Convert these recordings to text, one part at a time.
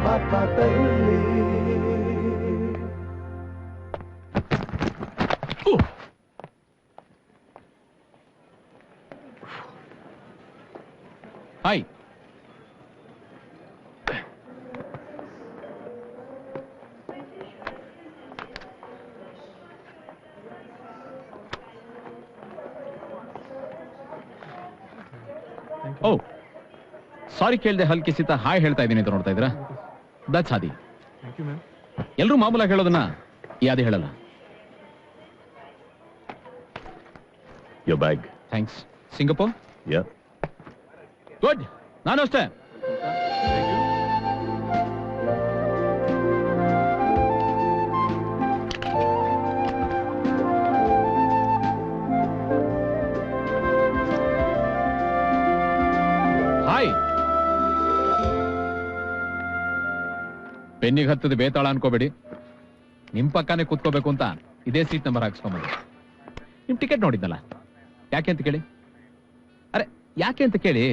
ಜಲಪಾತದಲ್ಲಿ. Hi. ಓ ಸಾರಿ ಕೇಳ್ದೆ ಹಲ್ಕಿ Sita hi ಹೇಳ್ತಾ ಇದ್ದೀನಿ ಅಂತ ನೋಡ್ತಾ ಇದ್ದೀರಾ? ದಟ್ಸ್ ಆದಿ. ಎಲ್ಲರೂ ಮಾಮೂಲಾಗಿ ಹೇಳೋದನ್ನ ಯಾದಿ ಹೇಳಲ್ಲ. Your bag. Thanks. Singapore? Yeah. Good. ನಾನು ಅಷ್ಟೇ. ಹಾಯ್. ಪೆನ್ನಿಗೆ ಹತ್ತದ ಬೇತಾಳ ಅನ್ಕೋಬೇಡಿ. ನಿಮ್ ಪಕ್ಕನೇ ಕೂತ್ಕೋಬೇಕು ಅಂತ ಇದೇ ಸೀಟ್ ನಂಬರ್ ಹಾಕ್ಸ್ಕೊಂಬಂದು. ನಿಮ್ ಟಿಕೆಟ್ ನೋಡಿದ್ನಲ್ಲ, ಯಾಕೆ ಅಂತ ಕೇಳಿ. ಅರೆ ಯಾಕೆ ಅಂತ ಕೇಳಿ.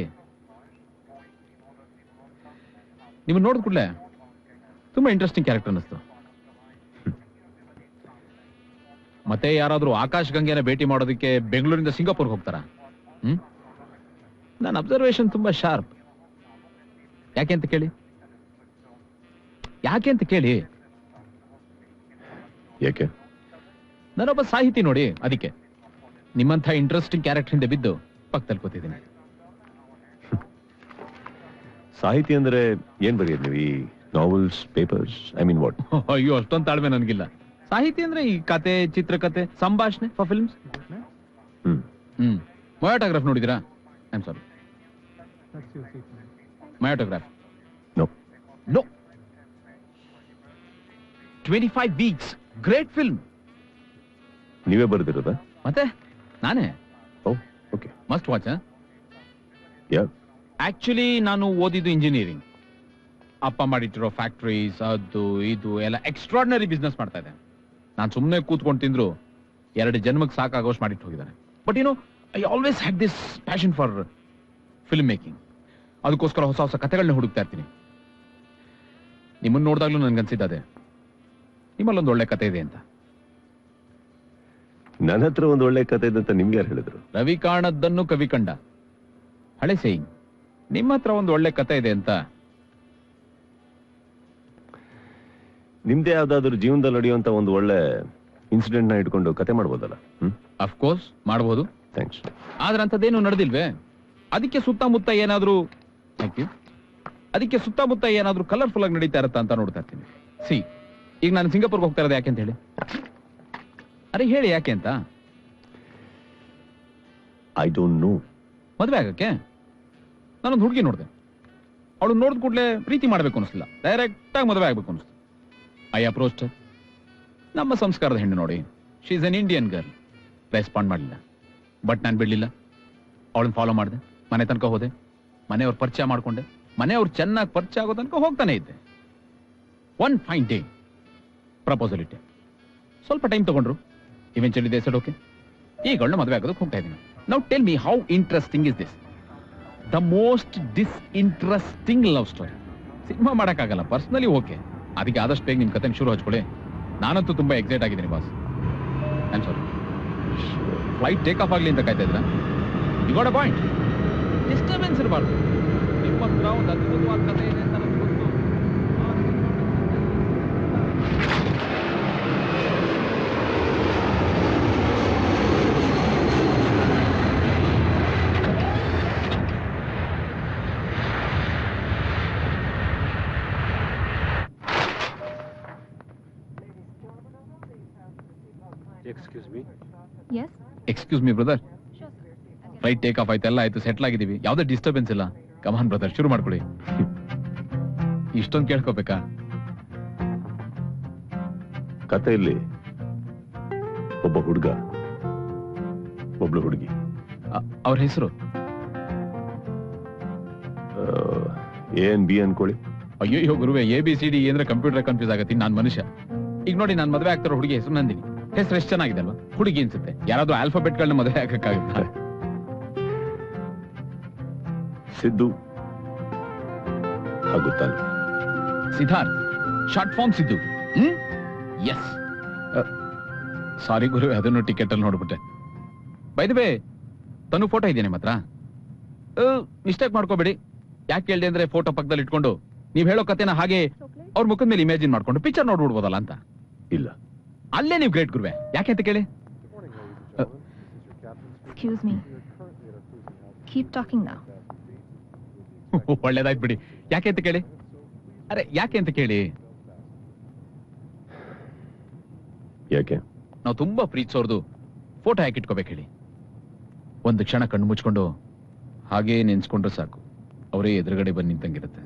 ನಿಮ್ಮನ್ನ ನೋಡಿದ ಕೂಡಲೇ ತುಂಬಾ ಇಂಟ್ರೆಸ್ಟಿಂಗ್ ಕ್ಯಾರೆಕ್ಟರ್ ಅನ್ನಿಸ್ತು. ಮತ್ತೆ ಯಾರಾದ್ರೂ ಆಕಾಶ್ ಗಂಗೆನ ಭೇಟಿ ಮಾಡೋದಕ್ಕೆ ಬೆಂಗಳೂರಿಂದ ಸಿಂಗಾಪುರ್ಗೆ ಹೋಗ್ತಾರಾ? ನನ್ನ ಅಬ್ಸರ್ವೇಷನ್ ತುಂಬಾ ಶಾರ್ಪ್. ಯಾಕೆ ಅಂತ ಕೇಳಿ. ಯಾಕೆ ಅಂತ ಕೇಳಿ. ಯಾಕೆ? ನಾನೊಬ್ಬ ಸಾಹಿತಿ ನೋಡಿ, ಅದಕ್ಕೆ ನಿಮ್ಮಂಥ ಇಂಟ್ರೆಸ್ಟಿಂಗ್ ಕ್ಯಾರೆಕ್ಟರ್ ಹಿಂದೆ ಬಿದ್ದು ಪಕ್ಕದಲ್ಲಿ ಕೂತಿದ್ದೀನಿ. ಸಾಹಿತಿ ಅಂದ್ರೆ ಏನ್ ಬರೆಯೋದು ನೀವು? ಈ novels, papers, I mean what? ಅಯ್ಯೋ ಅಷ್ಟೊಂದು ತಾಳ್ಮೆ ನನಗಿಲ್ಲ. ಸಾಹಿತಿ ಅಂದ್ರೆ ಈ ಕತೆ, ಚಿತ್ರಕಥೆ, ಸಂಭಾಷಣೆ ಫಾರ್ ಫಿಲ್ಮ್ಸ್. ಬಯೋಟೋಗ್ರಾಫ್ ನೋಡಿದಿರಾ? ಐ ಆಮ್ ಸಾರಿ, ಬಯೋಟೋಗ್ರಾಫ್. No no. 25 weeks great film. ನೀವೇ ಬರೆದಿರೋದಾ? ಮತ್ತೆ ನಾನೇ. Oh okay. Must watch. Yeah. Actually ನಾನು ಓದಿದ್ದು ಇಂಜಿನಿಯರಿಂಗ್. ಅಪ್ಪ ಮಾಡಿಟ್ಟಿರೋ ಫ್ಯಾಕ್ಟ್ರೀಸ್ ಅದು ಇದು ಎಲ್ಲ ಎಕ್ಸ್ಟ್ರಾರ್ಡಿನರಿ ಬಿಸ್ನೆಸ್ ಮಾಡ್ತಾ ಇದೆ. ನಾನು ಸುಮ್ಮನೆ ಕೂತ್ಕೊಂಡು ತಿಂದ್ರು 2 ಜನ್ಮಕ್ಕೆ ಸಾಕಾಗೋಷ್ಟು ಮಾಡಿಟ್ಟು ಹೋಗಿದ್ದಾರೆ. ಬಟ್ ಏನೋ I always had this passion for film making. ಅದಕ್ಕೋಸ್ಕರ ಹೊಸ ಹೊಸ ಕಥೆಗಳನ್ನ ಹುಡುಕ್ತಾ ಇರ್ತೀನಿ. ನಿಮ್ಮನ್ನು ನೋಡಿದಾಗ್ಲೂ ನನ್ಗನ್ಸಿದ್ದೆ ನಿಮ್ಮಲ್ಲೊಂದು ಒಳ್ಳೆ ಕತೆ ಇದೆ ಅಂತ. ನನ್ನ ಹತ್ರ ಒಂದು ಒಳ್ಳೆ ಕತೆ ಇದೆ ಅಂತ ನಿಮ್ಗೆ ಯಾರು ಹೇಳಿದ್ರು? ರವಿ ಕಾಣದ್ದನ್ನು ಕವಿ ಕಂಡ ಹಳೆ ಸೇಯಿಂಗ್. ನಿಮ್ಮ ಹತ್ರ ಒಂದು ಒಳ್ಳೆ ಕತೆ ಇದೆ ಅಂತ. ನಿಮ್ದೇ ಯಾವ್ದಾದ್ರು ಜೀವನದಲ್ಲಿ ನಡೆಯುವಂತ ಒಂದು ಒಳ್ಳೆ ಇನ್ಸಿಡೆಂಟ್ ನ ಇಟ್ಕೊಂಡು ಕತೆ ಮಾಡ್ಬೋದಲ್ಲ? ಅಫ್ಕೋರ್ಸ್ ಮಾಡಬಹುದು. ಥ್ಯಾಂಕ್ಸ್. ಆದ್ರೆ ಅಂತದೇನು ನಡೆದಿಲ್ವೇ? ಅದಕ್ಕೆ ಸುತ್ತಮುತ್ತ ಏನಾದ್ರೂ ಕಲರ್ಫುಲ್ ಆಗಿ ನಡೀತಾ ಇರತ್ತಾ ಅಂತ ನೋಡ್ತಾ ಇರ್ತೀನಿ. ಈಗ ನಾನು ಸಿಂಗಾಪುರ್ಗೆ ಹೋಗ್ತಾ ಇರೋದು ಯಾಕೆ ಅಂತ ಹೇಳಿ. ಅರೆ ಹೇಳಿ ಯಾಕೆ ಅಂತ. I don't know. ಮದುವೆ ಆಗಕ್ಕೆ ನಾನೊಂದು ಹುಡುಗಿ ನೋಡಿದೆ. ಅವಳು ನೋಡಿದ ಕೂಡಲೇ ಪ್ರೀತಿ ಮಾಡಬೇಕು ಅನಿಸ್ಲಿಲ್ಲ, ಡೈರೆಕ್ಟ್ ಆಗಿ ಮದುವೆ ಆಗ್ಬೇಕು ಅನಿಸ್ತು. I approached. ನಮ್ಮ ಸಂಸ್ಕಾರದ ಹೆಣ್ಣು ನೋಡಿ, she is an Indian girl. Respond ಮಾಡಲಿಲ್ಲ. ಬಟ್ ನಾನು ಬಿಡಲಿಲ್ಲ. ಅವಳನ್ನ ಫಾಲೋ ಮಾಡಿದೆ, ಮನೆ ತನಕ ಹೋದೆ, ಮನೆಯವ್ರ ಪರಿಚಯ ಮಾಡ್ಕೊಂಡೆ, ಮನೆಯವ್ರು ಚೆನ್ನಾಗಿ ಪರಿಚಯ ಆಗೋ ತನಕ ಹೋಗ್ತಾನೆ ಇದ್ದೆ. ಒನ್ ಫೈನ್ ಡೇ ಪ್ರಪೋಸಲ್ ಇಟ್ಟೆ. ಸ್ವಲ್ಪ ಟೈಮ್ ತಗೊಂಡ್ರು. Eventually they said okay. ಈಗ ಅವಳನ್ನ ಮದುವೆ ಆಗೋದಕ್ಕೆ ಹೋಗ್ತಾ ಇದ್ದೀನಿ. Now tell me how interesting is this? The most disinteresting love story. Cinema ಮಾಡೋಕ್ಕಾಗಲ್ಲ, ಪರ್ಸನಲಿ ಓಕೆ. ಅದಕ್ಕೆ ಆದಷ್ಟು ಬೇಗ ನಿಮ್ಮ ಕತೆ ಶುರು ಹಚ್ಕೊಳ್ಳಿ. ನಾನಂತೂ ತುಂಬಾ ಎಕ್ಸೈಟ್ ಆಗಿದ್ದೀನಿ boss. I sorry. Flight take off ಆಗಲಿ ಅಂತ ಕಾಯ್ತಾ ಇದ್ದೀರಾ? You got a point. Disturbance ಇರಬಾರ್ದು. ನಿಮ್ಮ ಹತ್ರ ಒಂದು ಅದ್ಭುತವಾದ ಕತೆ ಇದೆ ಅಂತ ನನಗೆ ಗೊತ್ತು. Excuse me brother. Flight take of ಆಯ್ತು, ಎಲ್ಲ ಆಯ್ತು, ಸೆಟ್ಲ್ ಆಗಿದ್ದೀವಿ, ಯಾವುದೇ ಡಿಸ್ಟರ್ಬೆನ್ಸ್ ಇಲ್ಲ. ಕಮಾನ್ ಬ್ರದರ್, ಶುರು ಮಾಡ್ಕೊಳ್ಳಿ. ಇಷ್ಟೊಂದು ಕೇಳ್ಕೋಬೇಕಾ? ಕಥೆಯಲ್ಲಿ ಒಬ್ಬ ಹುಡುಗ, ಒಬ್ಳು ಹುಡುಗಿ. ಅವ್ರ ಹೆಸರು ಎನ್ ಬಿ ಅನ್ಕೊಳ್ಳಿ. ಅಯ್ಯೋ ಗುರುವೆ, ABCD ಅಂದ್ರೆ ಕಂಪ್ಯೂಟರ್ ಕನ್ಫ್ಯೂಸ್ ಆಗತ್ತೀನಿ. ನಾನು ಮನುಷ್ಯ. ಈಗ ನೋಡಿ, ನಾನು ಮದುವೆ ಆಗ್ತಾರೋ ಹುಡುಗಿ ಹೆಸರು ನಂದಿನಿ. ಹೆಸರು ಎಷ್ಟು ಚೆನ್ನಾಗಿದೆ ಅಲ್ವಾ? ಹುಡುಗಿ ಅನ್ಸುತ್ತೆ. ಯಾರಾದ್ರೂ ಆಲ್ಫಾಬೆಟ್ಗಳನ್ನ ಮದುವೆ ಆಗಕ್ಕಾಗುತ್ತಾ? ಸಿದ್ದು ಹಾಗೂ ತಾನು. Siddharth, short form Siddu. Yes. Sorry ಗುರು, ಅದನ್ನು ಟಿಕೆಟ್ ಅಲ್ಲಿ ನೋಡ್ಬಿಟ್ಟೆ. By the way, Tanu photo ಇದೆಯಾ ನಿಮ್ಮ ಹತ್ರ? ಮಿಸ್ಟೇಕ್ ಮಾಡ್ಕೋಬೇಡಿ. ಯಾಕೆ ಕೇಳಿದೆ ಅಂದ್ರೆ ಫೋಟೋ ಪಕ್ಕದಲ್ಲಿ ಇಟ್ಕೊಂಡು ನೀವ್ ಹೇಳೋ ಕತೆನ ಹಾಗೆ ಅವ್ರ ಮುಖದ ಮೇಲೆ ಇಮ್ಯಾಜಿನ್ ಮಾಡ್ಕೊಂಡು ಪಿಕ್ಚರ್ ನೋಡ್ಬಿಡ್ಬೋದಲ್ಲ ಅಂತ. ಇಲ್ಲ, ಅಲ್ಲೇ ನೀವು ಗ್ರೇಟ್ ಗುರುವೆ. ಯಾಕೆ ಅಂತ ಕೇಳಿ. Excuse me. Keep talking now. ಒಳ್ಳೇದಾಯ್ತು ಬಿಡಿ. ಯಾಕೆ ಅಂತ ಕೇಳಿ. ಅರೆ ಯಾಕೆ ಅಂತ ಕೇಳಿ. ಯಾಕೆ? ನಾವು ತುಂಬಾ ಪ್ರೀತಿಸೋರ್ದು ಫೋಟೋ ಯಾಕೆ ಇಟ್ಕೋಬೇಕು ಹೇಳಿ. ಒಂದು ಕ್ಷಣ ಕಣ್ಣು ಮುಚ್ಕೊಂಡು ಹಾಗೇ ನೆನ್ಸ್ಕೊಂಡ್ರೆ ಸಾಕು, ಅವರೇ ಎದುರುಗಡೆ ಬಂದು ನಿಂತಂಗಿರುತ್ತೆ.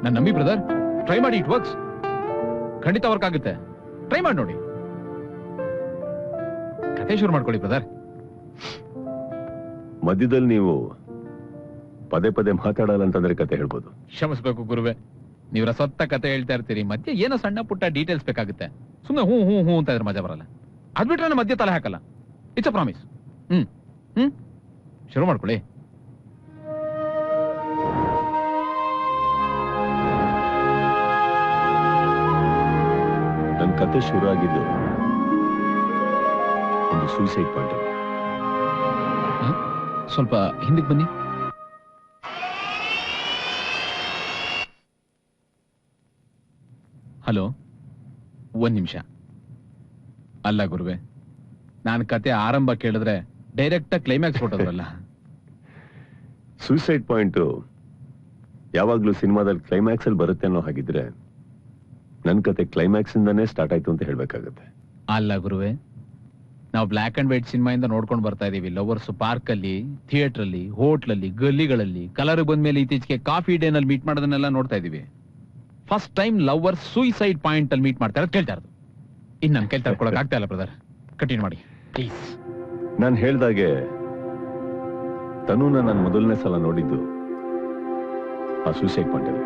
ನನ್ನ ನಂಬಿ ಬ್ರದರ್, ಟ್ರೈ ಮಾಡಿ, ಇಟ್ ವರ್ಕ್ಸ್. ಖಂಡಿತ ವರ್ಕ್ ಆಗುತ್ತೆ. ಟ್ರೈ ಮಾಡಿ ನೋಡಿ. ಕತೆ ಶುರು ಮಾಡ್ಕೊಳ್ಳಿ ಬ್ರದರ್. ಮಧ್ಯದಲ್ಲಿ ನೀವು ಪದೇ ಪದೇ ಮಾತಾಡಲ್ಲ ಅಂತಂದ್ರೆ ಕತೆ ಹೇಳ್ಬೋದು. ಕ್ಷಮಿಸ್ಬೇಕು ಗುರುವೆ, ನೀವು ರಸತ್ತ ಕತೆ ಹೇಳ್ತಾ ಇರ್ತೀರಿ, ಮಧ್ಯೆ ಏನೋ ಸಣ್ಣ ಪುಟ್ಟ ಡೀಟೇಲ್ಸ್ ಬೇಕಾಗುತ್ತೆ. ಸುಮ್ಮನೆ ಹೂ ಹೂ ಹೂ ಅಂತ ಇದ್ರೆ ಮಜಾ ಬರಲ್ಲ. ಅದ್ಬಿಟ್ರೆ ನಾನು ಮಧ್ಯೆ ತಲೆ ಹಾಕಲ್ಲ. It's a promise. ಶುರು ಮಾಡ್ಕೊಳ್ಳಿ. ನನ್ನ ಕತೆ ಶುರು ಆಗಿದ್ದು ಒಂದು ಸೂಸೈಡ್ ಪಾಯಿಂಟ್. ಸ್ವಲ್ಪ ಹಿಂದಕ್ಕೆ ಬನ್ನಿ. ಹಲೋ, ಒಂದ್ ನಿಮಿಷ. ಅಲ್ಲ ಗುರುವೆ, ನಾನು ಕತೆ ಆರಂಭ ಕೇಳಿದ್ರೆ ಡೈರೆಕ್ಟ್ ಕ್ಲೈಮ್ಯಾಕ್ಸ್ ಕೊಟ್ಟೋದ್ರಲ್ಲ. ಸೂಸೈಡ್ ಪಾಯಿಂಟ್ ಯಾವಾಗ್ಲೂ ಸಿನಿಮಾದಲ್ಲಿ ಕ್ಲೈಮ್ಯಾಕ್ಸ್ ಅಲ್ಲಿ ಬರುತ್ತೆ ಅನ್ನೋ ಹಾಗಿದ್ರೆ ನನ್ ಕತೆ ಕ್ಲೈಮ್ಯಾಕ್ಸ್ ಇಂದಾನೇ ಸ್ಟಾರ್ಟ್ ಆಯ್ತು ಅಂತ ಹೇಳ್ಬೇಕಾಗತ್ತೆ. ಅಲ್ಲ ಗುರುವೆ, ನಾವು ಬ್ಲಾಕ್ ಅಂಡ್ ವೈಟ್ ಸಿನಿಮಾಯಿಂದ ನೋಡ್ಕೊಂಡು ಬರ್ತಾ ಇದೀವಿ. ಲವರ್ಸ್ ಪಾರ್ಕ್ ಅಲ್ಲಿ, ಥಿಯೇಟರ್ ಅಲ್ಲಿ, ಹೋಟ್ಲಲ್ಲಿ, ಗಲ್ಲಿಗಳಲ್ಲಿ, ಕಲರ್ ಬಂದ್ಮೇಲೆ ಇತ್ತೀಚೆಗೆ ಕಾಫಿ ಡೇನಲ್ಲಿ ಮೀಟ್ ಮಾಡೋದನ್ನೆಲ್ಲ ನೋಡ್ತಾ ಇದೀವಿ. First time lovers suicide point ಅಲ್ಲಿ ಮೀಟ್ ಮಾಡ್ತಾ ಇರೋದು ಕೇಳ್ತಾ ಇರೋದು. ಇನ್ನು ನನ್ನ ಕೈ ತಡ್ಕೊಳಕ್ ಆಗ್ತಾ ಇಲ್ಲ ಬ್ರದರ್. ಕಂಟಿನ್ಯೂ ಮಾಡಿ ಪ್ಲೀಸ್. ನಾನು ಹೇಳ್ದಾಗೆ ತನುನ ನಾನು ಮೊದಲನೇ ಸಲ ನೋಡಿದ್ದು ಆ ಸೂಸೈಡ್ ಪಾಯಿಂಟ್ ಅಲ್ಲಿ.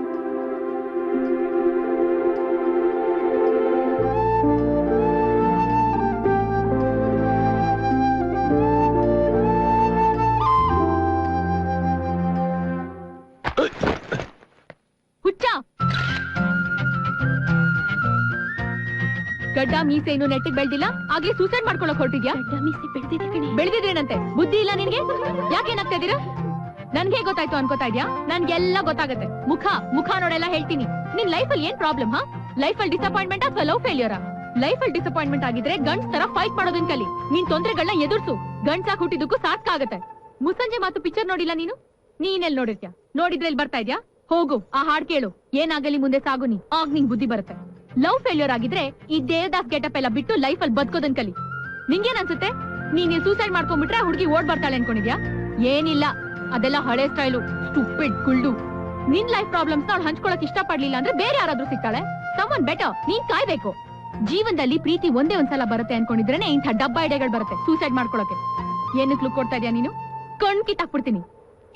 ಗಡ್ಡ ಮೀಸೆ ಇನ್ನು ನೆಟ್ಟಿಗೆ ಬೆಳ್ದಿಲ್ಲ, ಆಗ್ಲೇ ಸೂಸೈಡ್ ಮಾಡ್ಕೊಳಕ್ ಹೊರಟಿದ್ಯಾ? ಬೆಳೆದಿದ್ರೇನಂತೆ, ಬುದ್ಧಿ ಇಲ್ಲ ನಿನ್ಗೆ? ಯಾಕೇನಾಗ್ತಾ ಇದೀರಾ? ನನ್ಗೆ ಗೊತ್ತಾಯ್ತು ಅನ್ಕೋತಾ ಇದ್ಯಾ? ನನ್ಗೆಲ್ಲ ಗೊತ್ತಾಗತ್ತೆ. ಮುಖ ನೋಡೆಲ್ಲ ಹೇಳ್ತೀನಿ. ನಿನ್ ಲೈಫ್ ಅಲ್ಲಿ ಏನ್ ಪ್ರಾಬ್ಲಮ್? ಲೈಫ್ ಅಲ್ಲಿ ಡಿಸಪಾಯಿಂಟ್ಮೆಂಟ್ ಅಥವಾ ಲವ್ ಫೇಲ್ಯೂರ್? ಲೈಫ್ ಅಲ್ಲಿ ಡಿಸಪಾಯಿಂಟ್ಮೆಂಟ್ ಆಗಿದ್ರೆ ಗಂಡ್ಸ್ ತರ ಫೈಟ್ ಮಾಡೋದನ್ ಕಲಿ. ನೀನ್ ತೊಂದರೆಗಳನ್ನ ಎದುರ್ಸು. ಗಂಡ್ಸಾಗ್ ಹುಟ್ಟಿದಕ್ಕೂ ಸಾರ್ಥಕ ಆಗತ್ತೆ. ಮುಸ್ಸಂಜೆ ಮಾತು ಪಿಕ್ಚರ್ ನೋಡಿಲ್ಲ ನೀನು? ನೀನೆಲ್ ನೋಡಿರ್ತ್ಯಾ? ನೋಡಿದ್ರೆ ಇಲ್ಲಿ ಬರ್ತಾ ಇದ್ಯಾ? ಹೋಗು, ಆ ಹಾಡ್ ಕೇಳು. ಏನಾಗಲಿ ಮುಂದೆ ಸಾಗು ನೀ, ಆಗ ನಿಂಗ್ ಬುದ್ಧಿ ಬರುತ್ತೆ. ಲವ್ ಫೇಲ್ಯೂರ್ ಆಗಿದ್ರೆ ಈ ದೇವದಾಸ್ ಗೆಟಪ್ ಎಲ್ಲ ಬಿಟ್ಟು ಲೈಫ್ ಅಲ್ಲಿ ಬದುಕೋದನ್ ಕಲಿ. ನಿಂಗೇನ್ ಅನ್ಸುತ್ತೆ? ನೀನ್ ಸೂಸೈಡ್ ಮಾಡ್ಕೊಂಡ್ಬಿಟ್ರೆ ಹುಡುಗಿ ಓಡ್ ಬರ್ತಾಳೆ ಅನ್ಕೊಂಡಿದ್ಯಾ? ಏನಿಲ್ಲ, ಅದೆಲ್ಲ ಹಳೆ ಸ್ಟೈಲು, ಸ್ಟುಪಿಡ್ ಕುಳ್ಳು. ನಿನ್ ಲೈಫ್ ಪ್ರಾಬ್ಲಮ್ಸ್ ಅವ್ಳು ಹಂಚ್ಕೊಳಕ್ ಇಷ್ಟ ಪಡ್ಲಿಲ್ಲ ಅಂದ್ರೆ ಬೇರೆ ಯಾರಾದ್ರೂ ಸಿಗ್ತಾಳೆ. Summon better. ನೀನ್ ಕಾಯ್ಬೇಕು. ಜೀವನದಲ್ಲಿ ಪ್ರೀತಿ ಒಂದೇ ಒಂದ್ಸಲ ಬರುತ್ತೆ ಅನ್ಕೊಂಡಿದ್ರೇನೆ ಇಂಥ ಡಬ್ಬ ಐಡಿಯಾಗಳು ಬರುತ್ತೆ ಸೂಸೈಡ್ ಮಾಡ್ಕೊಳಕ್ಕೆ. ಏನಕ್ಕೆ ಲುಕ್ ಕೊಡ್ತಾ ಇದ್ಯಾ ನೀನು? ಕಣ್ ಕಿತ್ತಾಕ್ಬಿಡ್ತೀನಿ.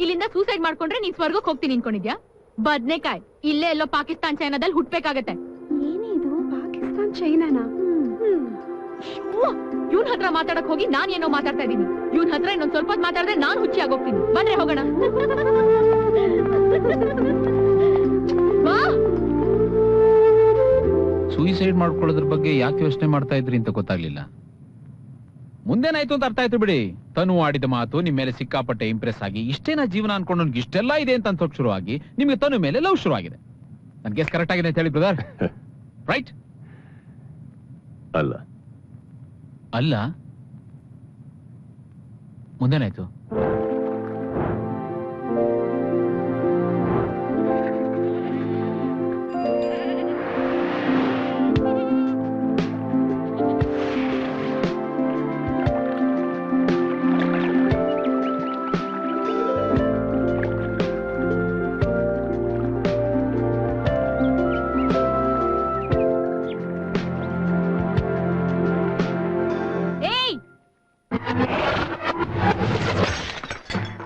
ಇಲ್ಲಿಂದ ಸೂಸೈಡ್ ಮಾಡ್ಕೊಂಡ್ರೆ ನೀನ್ ಸ್ವರ್ಗಕ್ಕೆ ಹೋಗ್ತೀನಿ ಅನ್ಕೊಂಡಿದ್ಯಾ? ಬದ್ನೇಕಾಯ್, ಇಲ್ಲೇ ಎಲ್ಲೋ ಪಾಕಿಸ್ತಾನ್ ಚೈನಾದಲ್ಲಿ ಹುಟ್ಬೇಕಾಗತ್ತೆ. ಚೈನಾನಾ? ಇವನ್ ಹತ್ರ ಮಾತಾಡಕ್ ಹೋಗಿ ನಾನ್ ಏನೋ ಮಾತಾಡ್ತಾ ಇದೀನಿ. ಇವನ್ ಹತ್ರ ಇನ್ನೊಂದ್ ಸ್ವಲ್ಪ ಮಾತಾಡಿದ್ರೆ ನಾನ್ ಹುಚ್ಚಿ ಆಗೋಗ್ತೀನಿ. ಬನ್ರೆ ಹೋಗೋಣ. ಸೂಸೈಡ್ ಮಾಡ್ಕೊಳ್ಳೋದ್ರ ಬಗ್ಗೆ ಯಾಕೆ ಯೋಚನೆ ಮಾಡ್ತಾ ಇದ್ರಿ ಅಂತ ಗೊತ್ತಾಗ್ಲಿಲ್ಲ. ಮುಂದೇನಾಯ್ತು ಅಂತ ಅರ್ಥ ಆಯ್ತು ಬಿಡಿ. ತನು ಆಡಿದ ಮಾತು ನಿಮ್ ಮೇಲೆ ಸಿಕ್ಕಾಪಟ್ಟೆ ಇಂಪ್ರೆಸ್ ಆಗಿ ಇಷ್ಟೇನಾ ಜೀವನ ಅನ್ಕೊಂಡು ನನ್ಗೆ ಇಷ್ಟೆಲ್ಲ ಇದೆ ಅಂತ ಅನ್ಸೋಕ್ ಶುರು ಆಗಿ ನಿಮ್ಗೆ ತನು ಮೇಲೆ ಲವ್ ಶುರು ಆಗಿದೆ. ನನ್ ಗೆಸ್ ಕರೆಕ್ಟ್ ಆಗಿದೆ ಅಂತ ಹೇಳಿ ಬ್ರದರ್? ರೈಟ್? ಅಲ್ಲ ಅಲ್ಲ, ಮುಂದೇನಾಯ್ತು?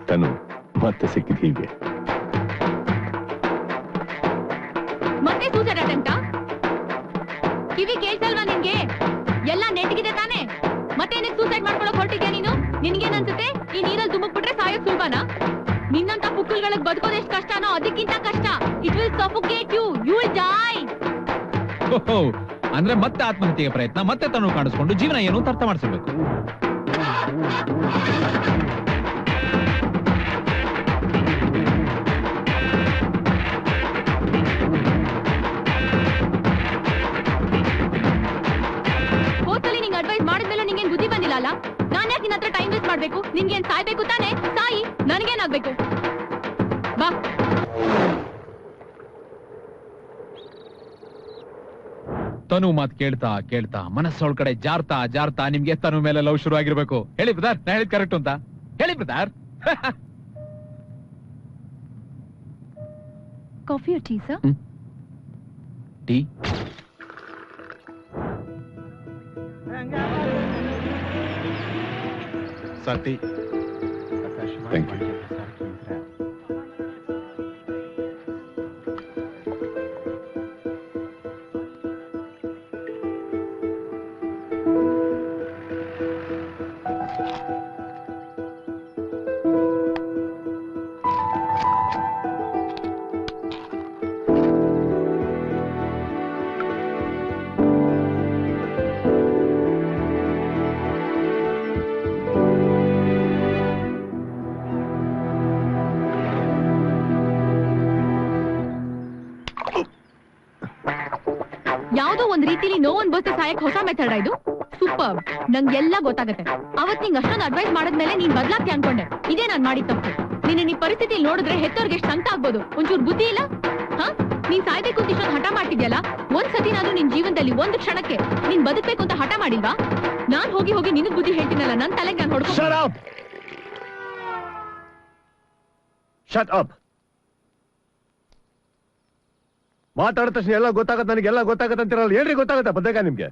ತನು ಮತ್ತೆ ಸಿಕ್ಕಿದ್ ಹೀಗೆ. ಮತ್ತೆ ಸೂಸೈಡ್ ಅಟೆಂಪ್ಟಾ? ಕಿವಿ ಕೇಳ್ಸಲ್ವಾ ನಿನ್ಗೆ? ಎಲ್ಲ ನೆಟ್ಗಿದೆ ತಾನೆ? ಮತ್ತೆ ಸೂಸೈಡ್ ಮಾಡ್ಕೊಳಕ್ ಹೊರಟಿದ್ಯಾ ನೀನು? ನಿನ್ಗೇನ್ ಅನ್ಸುತ್ತೆ? ಈ ನೀರಲ್ಲಿ ಧುಮುಕ್ಬಿಟ್ರೆ ಸಾಯೋಕ್ ಸುಲಭನಾ? ನಿನ್ನಂತ ಪುಕ್ಕಲ್ಗಳಿಗೆ ಬದುಕೋದು ಎಷ್ಟು ಕಷ್ಟನೋ ಅದಕ್ಕಿಂತ ಕಷ್ಟ. It will suffocate you, you will die. ಅಂದ್ರೆ ಮತ್ತೆ ಆತ್ಮಹತ್ಯೆಗೆ ಪ್ರಯತ್ನ, ಮತ್ತೆ ತನು ಕಾಣಿಸ್ಕೊಂಡು ಜೀವನ ಏನು ಅಂತ ಅರ್ಥ ಮಾಡಿಸ್ಬೇಕು. ಹೋದ್ಸಲಿ ನಿಂಗೆ ಅಡ್ವೈಸ್ ಮಾಡಿದ್ಮೇಲೆ ನಿಂಗೇನ್ ಬುದ್ಧಿ ಬಂದಿಲ್ಲ ಅಲ್ಲ? ನಾನ್ ಯಾಕೆ ನಿನ್ನ ಹತ್ರ ಟೈಮ್ ವೇಸ್ಟ್ ಮಾಡ್ಬೇಕು? ನಿನ್ಗೇನ್ ಸಾಯ್ಬೇಕು ತಾನೆ? ಸಾಯಿ, ನನ್ಗೇನಾಗ್ಬೇಕು? ಬಾ. ತನು ಮಾತು ಕೇಳ್ತಾ ಕೇಳ್ತಾ ಮನಸ್ಸೊಳ ಕಡೆ ಜಾರ್ತಾ ಜಾರ್ತಾ ನಿಮ್ಗೆ ತನು ಮೇಲೆ ಲವ್ ಶುರು ಆಗಿರ್ಬೇಕು. ಹೇಳಿ ಬ್ರದರ್, ನಾ ಹೇಳಿದ್ ಕರೆಕ್ಟ್ ಅಂತ ಹೇಳಿ brother. Coffee or tea, sir? Tea. ಸಾಟಿ. Thank you. ಯಾವ್ದೋ ಒಂದ್ ರೀತಿಲಿ ನೋವನ್ ಬೋಸ್ತೆ ಸಾಯಕ್ ಹೊಸ ಮೆಥಡ್ ಇದು. ಸೂಪರ್, ನಂಗೆಲ್ಲ ಗೊತ್ತಾಗತ್ತೆ. ಅವತ್ ನಿಂಗ್ ಅಷ್ಟೊಂದು ಅಡ್ವೈಸ್ ಮಾಡಿದ್ಮೇಲೆ ನೀನ್ ಬದ್ಲಾಗ್ತಿ ಅನ್ಕೊಂಡೆ. ಇದೇ ನಾನ್ ಮಾಡಿದ ತಪ್ಪು. ನೀನ್ ಈ ಪರಿಸ್ಥಿತಿ ನೋಡಿದ್ರೆ ಹೆತ್ತೋರ್ಗೆ ಎಷ್ಟು ಸಂಕಟ ಆಗ್ಬೋದು. ಒಂಚೂರು ಬುದ್ಧಿ ಇಲ್ಲ? ಹಾ, ನೀನ್ ಸಾಯ್ಬೇಕು ಅಂತ ಇಷ್ಟೊಂದು ಹಠ ಮಾಡ್ತಿದ್ಯಲ್ಲ, ಒಂದ್ ಸತಿನಾದ್ರೂ ನಿನ್ ಜೀವನದಲ್ಲಿ ಒಂದು ಕ್ಷಣಕ್ಕೆ ನೀನ್ ಬದುಕ್ಬೇಕು ಅಂತ ಹಠ ಮಾಡಿಲ್ವಾ? ನಾನ್ ಹೋಗಿ ಹೋಗಿ ನಿನಗ್ ಬುದ್ಧಿ ಹೇಳ್ತೀನಲ್ಲ, ನನ್ ತಲೆಗೆ ನಾನು ಹೊಡ್ಕೊ. Shut up. ಮಾತಾಡಿದ ತಕ್ಷಣ ಎಲ್ಲ ಗೊತ್ತಾಗತ್ತೆ, ನನಗೆಲ್ಲ ಗೊತ್ತಾಗತ್ತೆ ಅಂತಿರಲ್ಲ. ಏನ್ರಿ ಗೊತ್ತಾಗತ್ತೆ ಬದಕ ನಿಮ್ಗೆ?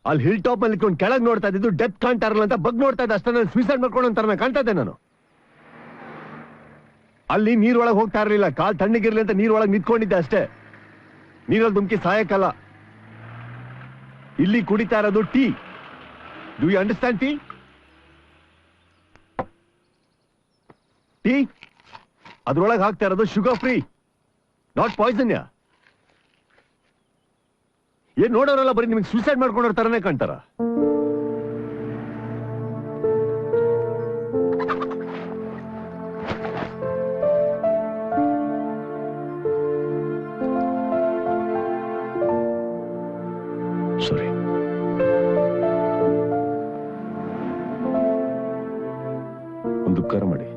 ಅಲ್ಲಿ ಹಿಲ್ ಟಾಪ್ ಅಲ್ಲಿ ಇಟ್ಕೊಂಡು ಕೆಳಗ್ ನೋಡ್ತಾ ಇದ್ದು ಡೆತ್ ಕಾಣ್ತಾ ಇರಲ್ಲ ಅಂತ ಬಗ್ ನೋಡ್ತಾ ಇದ್ದೆ ಅಷ್ಟೇ. ನಾನು ಸೂಸೈಡ್ ಮಾಡ್ಕೊಂಡು ಅಂತಾರ ಕಾಣ್ತಾ ಇದ್ದೆ ನಾನು. ಅಲ್ಲಿ ನೀರೊಳಗೆ ಹೋಗ್ತಾ ಇರಲಿಲ್ಲ, ಕಾಲ್ ತಣ್ಣಗಿರ್ಲಿ ಅಂತ ನೀರೊಳಗೆ ನಿಂತ್ಕೊಂಡಿದ್ದೆ ಅಷ್ಟೇ. ನೀರಲ್ಲಿ ಧುಮ್ಕಿ ಸಾಯಕ್ಕಲ್ಲ. ಇಲ್ಲಿ ಕುಡಿತಾ ಇರೋದು tea. Do you understand? Tea tea ಅದ್ರೊಳಗೆ ಹಾಕ್ತಾ ಇರೋದು ಶುಗರ್ ಫ್ರೀ, ನಾಟ್ ಪಾಯ್ಸನ್. ಏನ್ ನೋಡೋರಲ್ಲ ಬರೀ ನಿಮಗೆ ಸೂಸೈಡ್ ಮಾಡ್ಕೊಂಡವ್ರ ತರನೇ ಕಾಣ್ತಾರ. ಸಾರಿ. ಒಂದು ಉಪಕಾರ ಮಾಡಿ,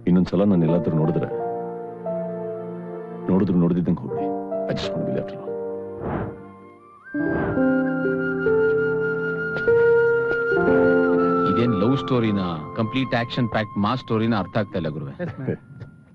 ಇನ್ನೊಂದ್ಸಲ ನಾನು ಎಲ್ಲಾದ್ರೂ ನೋಡಿದ್ರೆ ನೋಡ್ದಿದ್ದಂಗೆ ಹೋಗ್ಬಿಡಿ. I just want to be left alone. ಇದೇನ್ ಲವ್ ಸ್ಟೋರಿನ ಕಂಪ್ಲೀಟ್ ಆಕ್ಷನ್ ಪ್ಯಾಕ್ಟ್ ಮಾಸ್ ಸ್ಟೋರಿನ ಅರ್ಥ ಆಗ್ತಾ ಇಲ್ಲ ಗುರುವೆ.